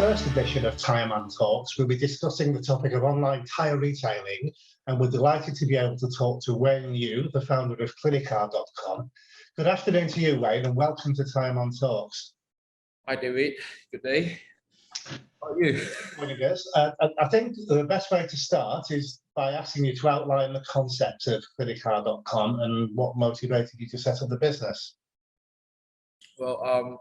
first edition of Tyreman Talks, we'll be discussing the topic of online tyre retailing, and we're delighted to be able to talk to Wayne Yu, the founder of Clinicar.com. Good afternoon to you, Wayne, and welcome to Tyreman Talks. Hi, David. Good day. How are you? I think the best way to start is by asking you to outline the concept of Clinicar.com and what motivated you to set up the business. Well,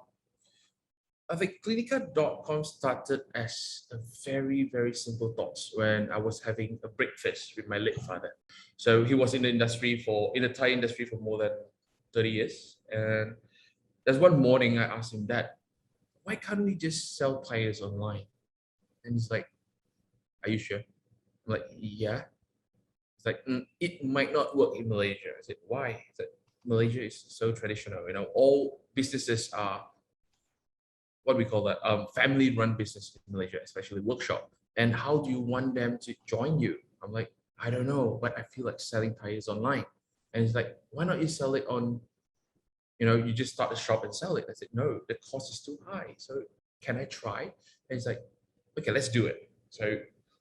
I think Clinicar.com started as a very, very simple thought when I was having a breakfast with my late father. So he was in the tire industry for more than 30 years. And there's one morning I asked him, Dad, why can't we just sell tires online? And he's like, are you sure? I'm like, yeah. It's like, it might not work in Malaysia. I said, why? He said, Malaysia is so traditional. All businesses are what we call that family-run business in Malaysia, especially workshop. And how do you want them to join you? I'm like, I don't know, but I feel like selling tires online. And he's like, why not you sell it on, you just start a shop and sell it. I said, no, the cost is too high. So can I try? And he's like, okay, let's do it. So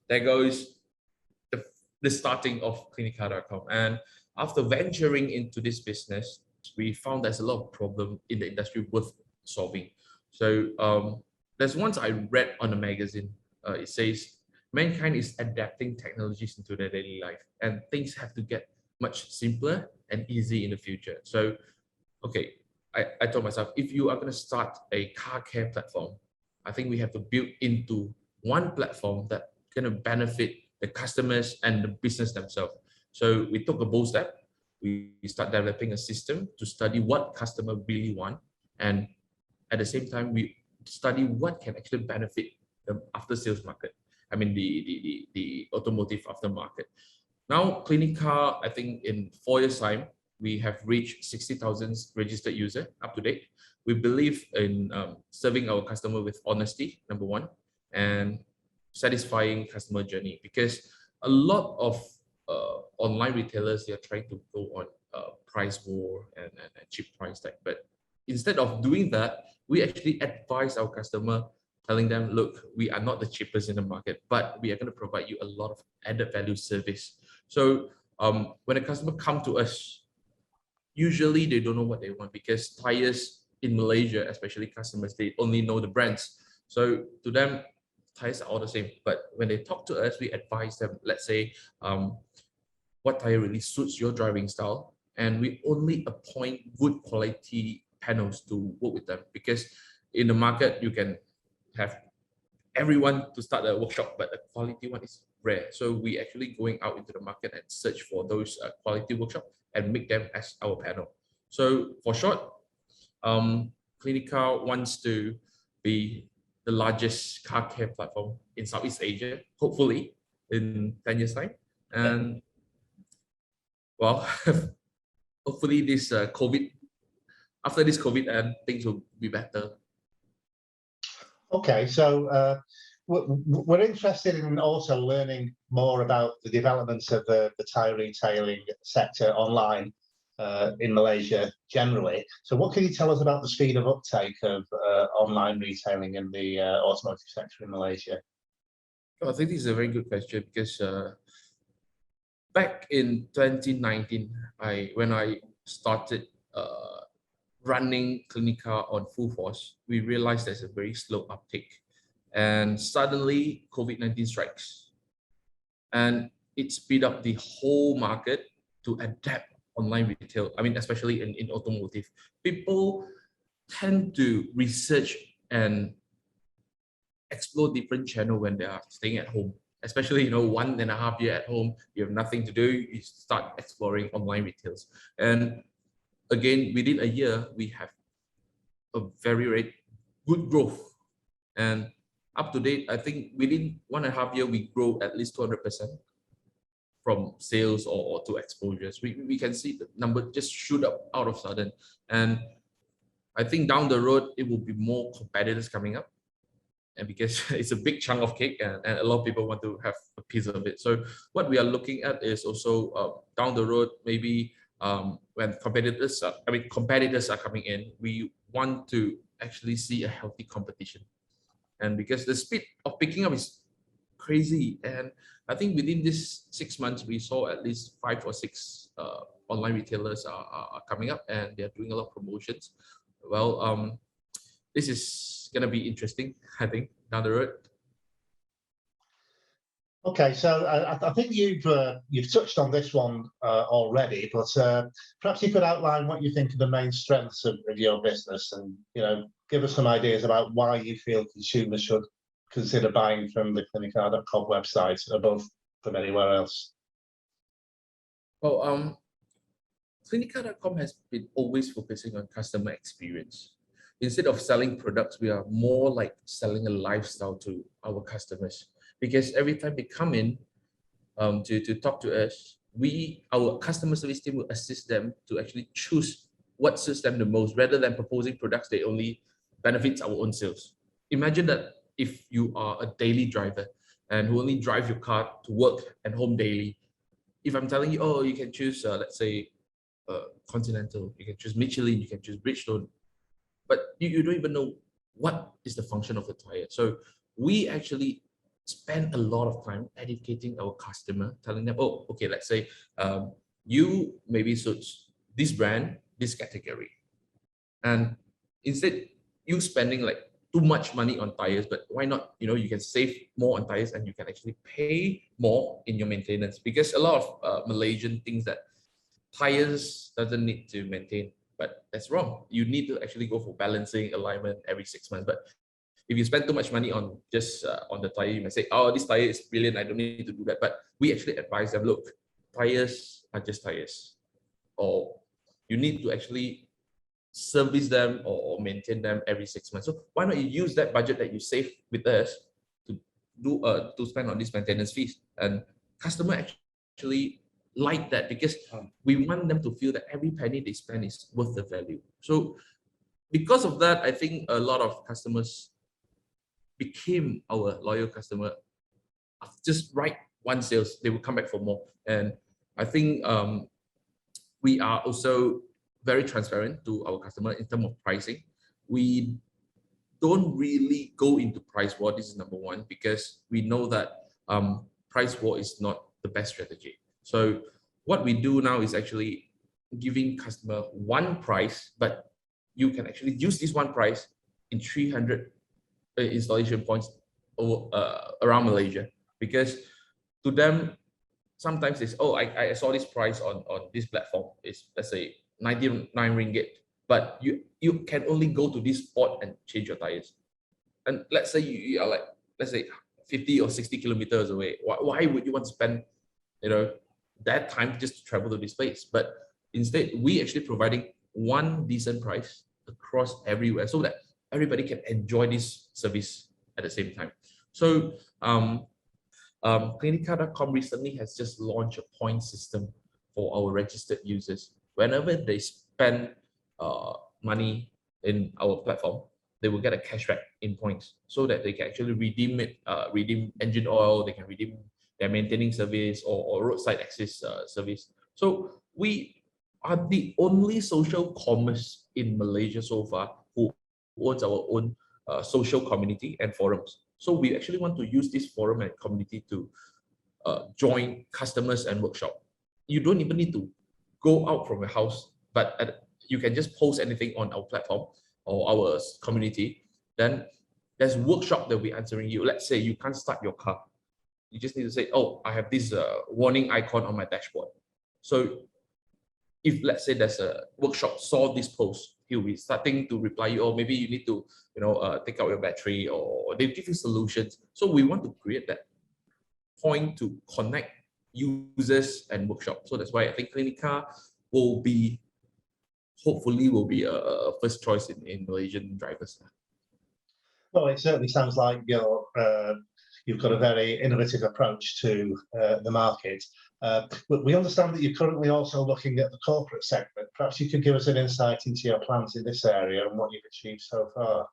there goes the starting of Clinicar.com. And after venturing into this business, we found there's a lot of problem in the industry worth solving. So there's once I read on a magazine, it says, mankind is adapting technologies into their daily life and things have to get much simpler and easy in the future. So, okay, I told myself, if you are going to start a car care platform, I think we have to build into one platform that's going to benefit the customers and the business themselves. So we took a bold step. We start developing a system to study what customer really want, and at the same time, we study what can actually benefit the after-sales market. I mean, the automotive aftermarket. Now, Clinicar, I think in 4 years' time, we have reached 60,000 registered users up to date. We believe in serving our customer with honesty, number one, and satisfying customer journey, because a lot of online retailers, they are trying to go on price war and cheap price tag. But instead of doing that, we actually advise our customer, telling them, look, we are not the cheapest in the market, but we are going to provide you a lot of added value service. So when a customer come to us, usually they don't know what they want, because tires in Malaysia, especially customers, they only know the brands. So to them, tires are all the same. But when they talk to us, we advise them, let's say, what tire really suits your driving style. And we only appoint good quality panels to work with them, because in the market, you can have everyone to start a workshop, but the quality one is rare. So we actually going out into the market and search for those quality workshop and make them as our panel. So for short, Clinicar wants to be the largest car care platform in Southeast Asia, hopefully in 10 years time. And well, hopefully this after this COVID and things will be better. Okay, so we're interested in also learning more about the developments of the tyre retailing sector online in Malaysia generally. So what can you tell us about the speed of uptake of online retailing in the automotive sector in Malaysia? I think this is a very good question, because back in 2019, when I started running Clinicar on full force, we realized there's a very slow uptake. And suddenly COVID-19 strikes. And it speed up the whole market to adapt online retail. I mean, especially in automotive. People tend to research and explore different channels when they are staying at home. Especially, 1.5 years at home, you have nothing to do, you start exploring online retails. And again, within a year, we have a very good growth. And up to date, I think within 1.5 years, we grow at least 200% from sales or to exposures. We can see the number just shoot up out of sudden. And I think down the road, it will be more competitors coming up. And because it's a big chunk of cake and a lot of people want to have a piece of it. So what we are looking at is also down the road, maybe when competitors are coming in, we want to actually see a healthy competition. and because the speed of picking up is crazy. And I think within this 6 months, we saw at least 5 or 6 online retailers are coming up, and they're doing a lot of promotions. Well, this is gonna be interesting, I think, down the road. Okay, so I think you've touched on this one already, but perhaps you could outline what you think are the main strengths of your business, and give us some ideas about why you feel consumers should consider buying from the clinicar.com website above from anywhere else. Well, clinicar.com has been always focusing on customer experience. Instead of selling products, we are more like selling a lifestyle to our customers. Because every time they come in to talk to us, our customer service team will assist them to actually choose what suits them the most, rather than proposing products that only benefits our own sales. Imagine that if you are a daily driver and who only drive your car to work and home daily. If I'm telling you, oh, you can choose, let's say, Continental, you can choose Michelin, you can choose Bridgestone, but you don't even know what is the function of the tire. So we actually spend a lot of time educating our customer, telling them, oh, okay, let's say you maybe suits this brand, this category. And instead, you spending like too much money on tires, but why not? You can save more on tires, and you can actually pay more in your maintenance, because a lot of Malaysian thinks that tires doesn't need to maintain, but that's wrong. You need to actually go for balancing, alignment every 6 months. But if you spend too much money on just on the tire, you might say, oh, this tire is brilliant, I don't need to do that. But we actually advise them, look, tires are just tires, or you need to actually service them or maintain them every 6 months. So why not you use that budget that you save with us to spend on these maintenance fees? And customer actually like that, because we want them to feel that every penny they spend is worth the value. So because of that, I think a lot of customers became our loyal customer. Just write one sales, they will come back for more. And I think we are also very transparent to our customer in terms of pricing. We don't really go into price war. This is number one, because we know that price war is not the best strategy. So what we do now is actually giving customer one price, but you can actually use this one price in 300 installation points around Malaysia. Because to them, sometimes it's, oh, I saw this price on this platform. It's, let's say, 99 ringgit, but you can only go to this spot and change your tires. And let's say you are like, let's say 50 or 60 kilometers away. Why would you want to spend that time just to travel to this place? But instead, we actually providing one decent price across everywhere, so that everybody can enjoy this service at the same time. So clinicar.com recently has just launched a point system for our registered users. Whenever they spend money in our platform, they will get a cashback in points, so that they can actually redeem it, redeem engine oil, they can redeem their maintaining service or roadside access service. So we are the only social commerce in Malaysia so far who owns our own social community and forums. So we actually want to use this forum and community to join customers and workshop. You don't even need to go out from your house, but you can just post anything on our platform or our community. Then there's workshop that will be answering you. Let's say you can't start your car. You just need to say, oh, I have this warning icon on my dashboard. So if, let's say, there's a workshop saw this post, he'll be starting to reply you, or maybe you need to, take out your battery, or they give you solutions. So we want to create that point to connect users and workshop. So that's why I think Clinicar hopefully will be a first choice in Malaysian drivers. Well, it certainly sounds like you've got a very innovative approach to the market. But we understand that you're currently also looking at the corporate segment. Perhaps you could give us an insight into your plans in this area and what you've achieved so far.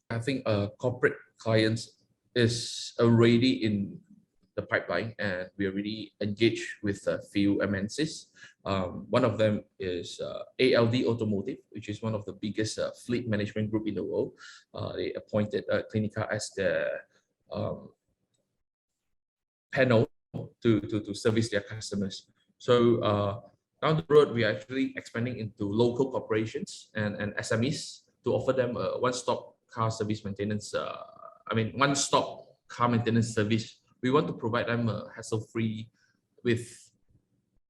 I think corporate clients is already in the pipeline, and we are really engaged with a few MNCs. One of them is ALD Automotive, which is one of the biggest fleet management group in the world. They appointed Clinica as the panel to service their customers. So down the road, we are actually expanding into local corporations and SMEs to offer them a one-stop car service maintenance. One-stop car maintenance service. We want to provide them a hassle-free with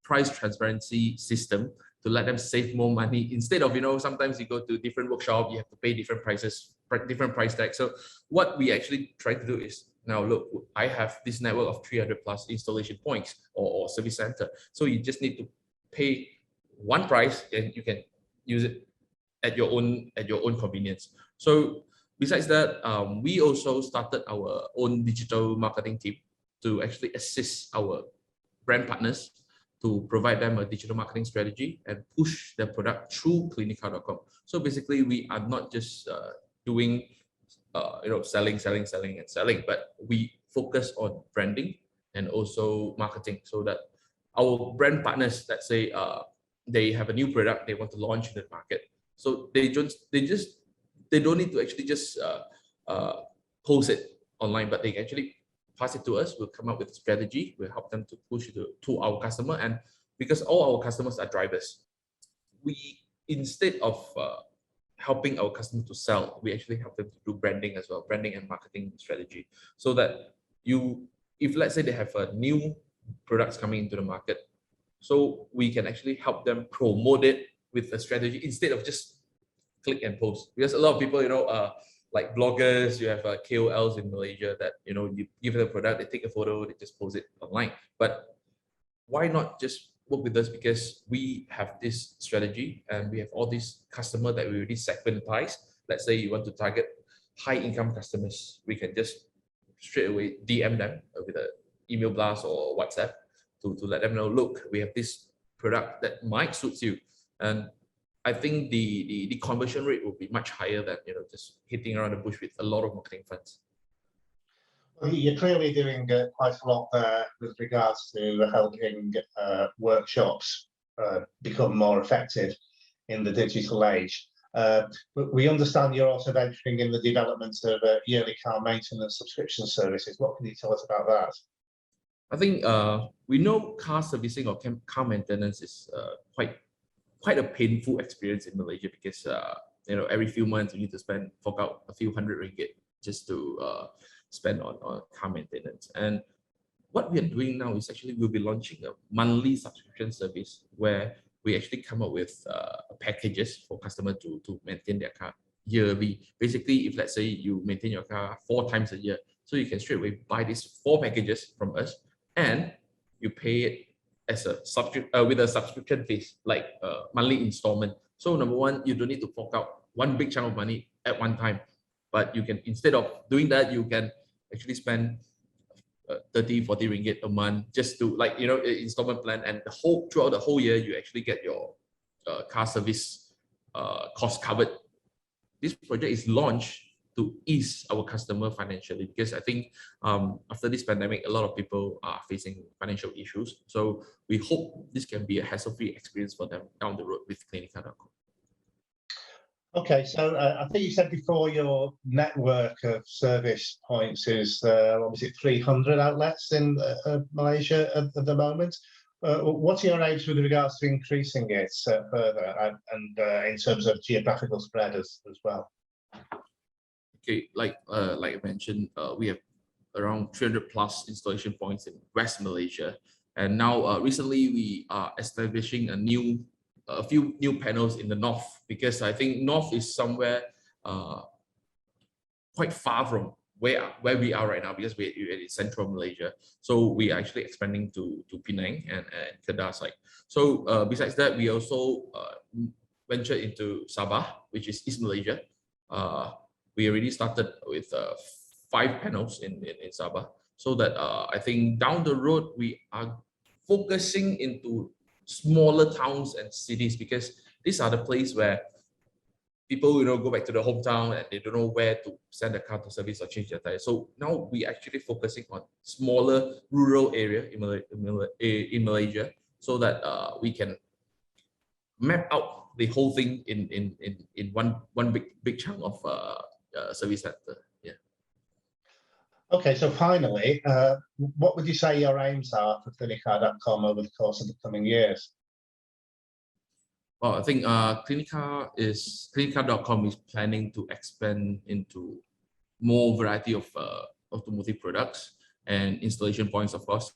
price transparency system to let them save more money instead of, sometimes you go to different workshop, you have to pay different prices, different price tags. So what we actually try to do is, now look, I have this network of 300 plus installation points or service center. So you just need to pay one price and you can use it at your own convenience. So besides that, we also started our own digital marketing team to actually assist our brand partners to provide them a digital marketing strategy and push their product through clinica.com. So basically, we are not just doing selling, but we focus on branding and also marketing, so that our brand partners, let's say they have a new product they want to launch in the market, so they don't need to actually just post it online, but they actually pass it to us. We'll come up with a strategy. We'll help them to push it to our customer. And because all our customers are drivers, we, instead of helping our customers to sell, we actually help them to do branding as well, branding and marketing strategy, so that if let's say they have a new products coming into the market, so we can actually help them promote it with a strategy instead of just click and post. Because a lot of people, like bloggers, you have KOLs in Malaysia that, you give them a product, they take a photo, they just post it online. But why not just work with us? Because we have this strategy and we have all these customers that we already segmentize. Let's say you want to target high income customers, we can just straight away DM them with an email blast or WhatsApp to let them know, look, we have this product that might suit you. And I think the conversion rate will be much higher than just hitting around the bush with a lot of marketing funds. Well, you're clearly doing quite a lot there with regards to helping workshops become more effective in the digital age. But we understand you're also venturing in the development of yearly car maintenance subscription services. What can you tell us about that? I think we know car servicing or car maintenance is quite a painful experience in Malaysia, because every few months you need to fork out a few hundred ringgit just to spend on car maintenance. And what we are doing now is actually we'll be launching a monthly subscription service where we actually come up with packages for customers to maintain their car yearly. Basically, if let's say you maintain your car 4 times a year, so you can straight away buy these 4 packages from us, and you pay it as a with a subscription fees, like monthly installment. So number one, you don't need to fork out one big chunk of money at one time, but you can, instead of doing that, you can actually spend 30-40 ringgit a month just to installment plan, and throughout the whole year you actually get your car service cost covered. This project is launched to ease our customer financially, because I think after this pandemic, a lot of people are facing financial issues. So we hope this can be a hassle-free experience for them down the road with clinica.com. Okay, so I think you said before your network of service points is, what was it, 300 outlets in Malaysia at the moment. What are your aims with regards to increasing it further, and in terms of geographical spread as well? Okay, like I mentioned, we have around 300 plus installation points in West Malaysia, and now recently we are establishing a few new panels in the north, because I think north is somewhere quite far from where we are right now, because we're in central Malaysia. So we are actually expanding to Penang and Kedah side. So besides that, we also ventured into Sabah, which is East Malaysia. We already started with 5 panels in Sabah, so that I think down the road we are focusing into smaller towns and cities, because these are the places where people, go back to the hometown and they don't know where to send the car to service or change their tire. So now we actually focusing on smaller rural area in Malaysia, so that we can map out the whole thing in one big chunk of service center. Yeah. Okay, so finally, what would you say your aims are for clinicar.com over the course of the coming years? Well, I think clinicar.com is planning to expand into more variety of automotive products and installation points, of course,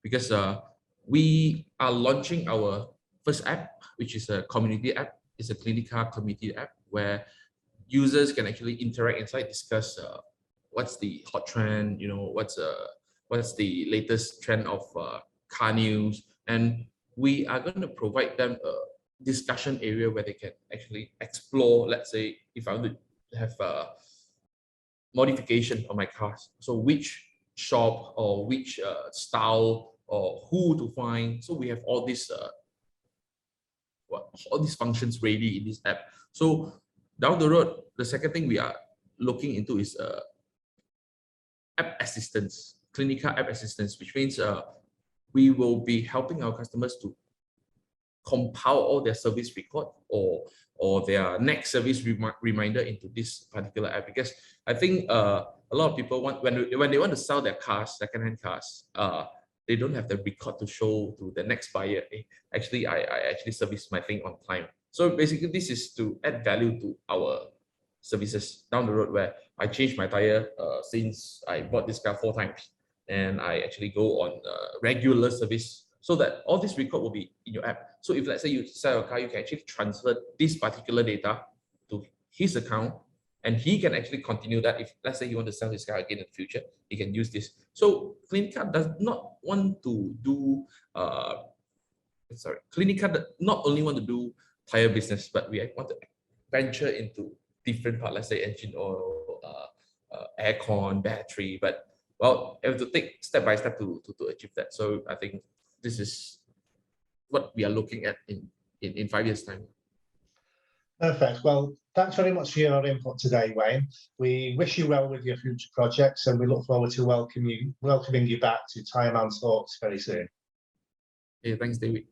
because we are launching our first app, which is a community app. It's a Clinicar community app where users can actually interact inside, discuss what's the hot trend, what's the latest trend of car news, and we are going to provide them a discussion area where they can actually explore. Let's say if I want to have a modification on my cars, so which shop or which style or who to find. So we have all these functions ready in this app. So down the road, the second thing we are looking into is app assistance, Clinicar app assistance, which means we will be helping our customers to compile all their service record or their next service reminder into this particular app. Because I think a lot of people want, when they want to sell their cars, second-hand cars, they don't have the record to show to the next buyer. Hey, actually, I actually serviced my thing on time. So basically, this is to add value to our services down the road, where I changed my tire since I bought this car 4 times, and I actually go on regular service, so that all this record will be in your app. So if let's say you sell a car, you can actually transfer this particular data to his account, and he can actually continue that. If let's say you want to sell his car again in the future, he can use this. So Clinicar does not want to do Clinicar not only want to do tire business, but we want to venture into different part, let's say engine oil, aircon, battery. But well, you have to take step by step to achieve that. So I think this is what we are looking at in 5 years' time. Perfect. Well, thanks very much for your input today, Wayne. We wish you well with your future projects, and we look forward to welcoming you back to Tyreman Talks very soon. Hey, thanks, David.